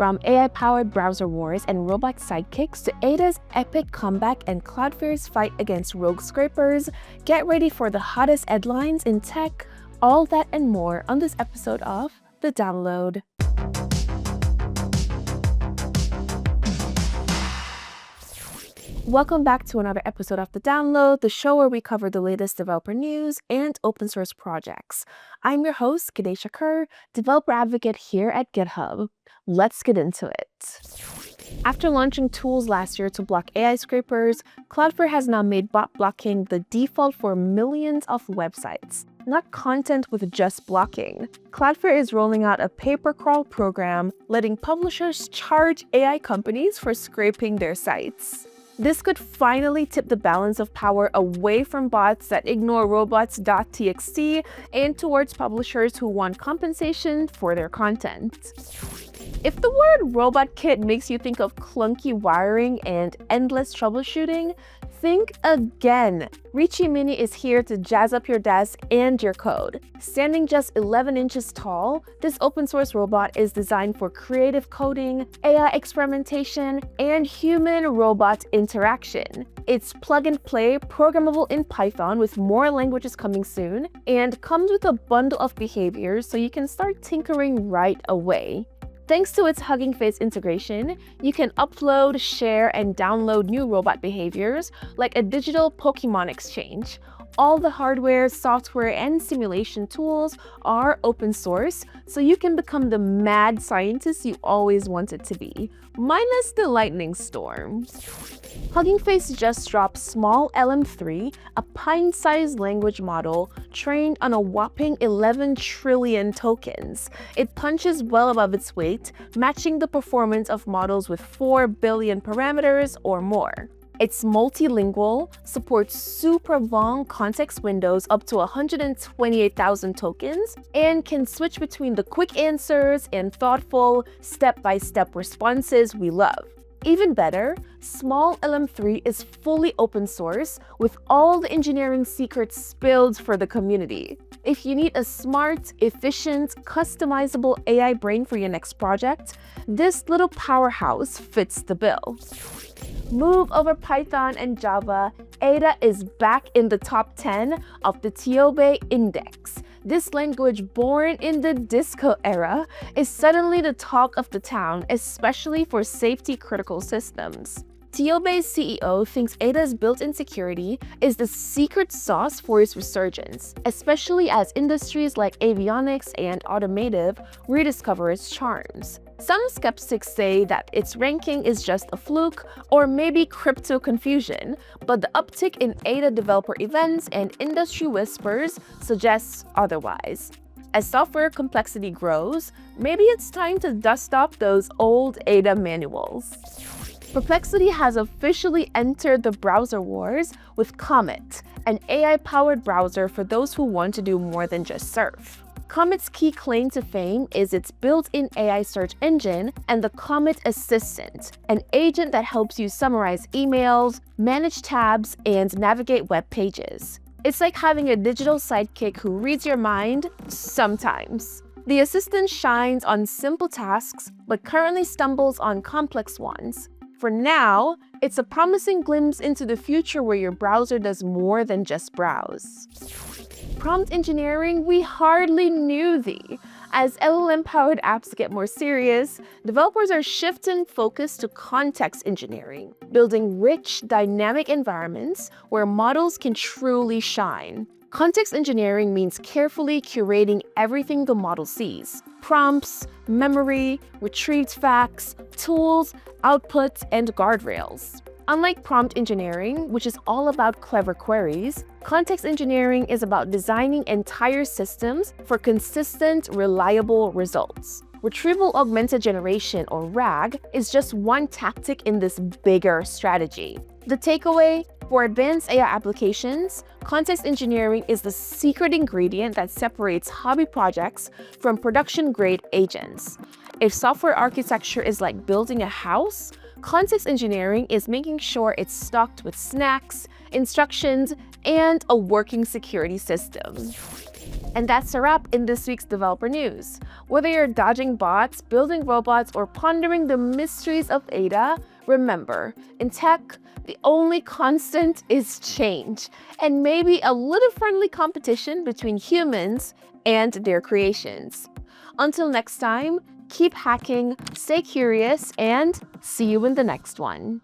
From AI-powered browser wars and robot sidekicks to Ada's epic comeback and Cloudflare's fight against rogue scrapers, get ready for the hottest headlines in tech, all that and more on this episode of The Download. Welcome back to another episode of The Download, the show where we cover the latest developer news and open source projects. I'm your host, Kadesha Kerr, developer advocate here at GitHub. Let's get into it. After launching tools last year to block AI scrapers, Cloudflare has now made bot blocking the default for millions of websites. Not content with just blocking. Cloudflare is rolling out a pay-per-crawl program letting publishers charge AI companies for scraping their sites. This could finally tip the balance of power away from bots that ignore robots.txt and towards publishers who want compensation for their content. If the word robot kit makes you think of clunky wiring and endless troubleshooting, think again. Reachy Mini is here to jazz up your desk and your code. Standing just 11 inches tall, this open source robot is designed for creative coding, AI experimentation, and human-robot interaction. It's plug-and-play, programmable in Python with more languages coming soon, and comes with a bundle of behaviors so you can start tinkering right away. Thanks to its Hugging Face integration, you can upload, share, and download new robot behaviors like a digital Pokemon exchange. All the hardware, software, and simulation tools are open source, so you can become the mad scientist you always wanted to be, minus the lightning storm. Hugging Face just dropped Small LM3, a pint-sized language model trained on a whopping 11 trillion tokens. It punches well above its weight, matching the performance of models with 4 billion parameters or more. It's multilingual, supports super long context windows up to 128,000 tokens, and can switch between the quick answers and thoughtful, step-by-step responses we love. Even better, Small LM3 is fully open source with all the engineering secrets spilled for the community. If you need a smart, efficient, customizable AI brain for your next project, this little powerhouse fits the bill. Move over Python and Java, Ada is back in the top 10 of the TOBE index. This language, born in the disco era, is suddenly the talk of the town, especially for safety-critical systems. TOBE's CEO thinks Ada's built-in security is the secret sauce for its resurgence, especially as industries like avionics and automotive rediscover its charms. Some skeptics say that its ranking is just a fluke or maybe crypto confusion, but the uptick in Ada developer events and industry whispers suggests otherwise. As software complexity grows, maybe it's time to dust off those old Ada manuals. Perplexity has officially entered the browser wars with Comet, an AI-powered browser for those who want to do more than just surf. Comet's key claim to fame is its built-in AI search engine and the Comet Assistant, an agent that helps you summarize emails, manage tabs, and navigate web pages. It's like having a digital sidekick who reads your mind sometimes. The assistant shines on simple tasks, but currently stumbles on complex ones. For now, it's a promising glimpse into the future where your browser does more than just browse. Prompt engineering, we hardly knew thee. As LLM-powered apps get more serious, developers are shifting focus to context engineering, building rich, dynamic environments where models can truly shine. Context engineering means carefully curating everything the model sees: prompts, memory, retrieved facts, tools, outputs, and guardrails. Unlike prompt engineering, which is all about clever queries, context engineering is about designing entire systems for consistent, reliable results. Retrieval Augmented Generation, or RAG, is just one tactic in this bigger strategy. The takeaway: for advanced AI applications, context engineering is the secret ingredient that separates hobby projects from production-grade agents. If software architecture is like building a house, context engineering is making sure it's stocked with snacks, instructions, and a working security system. And that's a wrap in this week's developer news. Whether you're dodging bots, building robots, or pondering the mysteries of Ada, remember, in tech, the only constant is change, and maybe a little friendly competition between humans and their creations. Until next time, keep hacking, stay curious, and see you in the next one.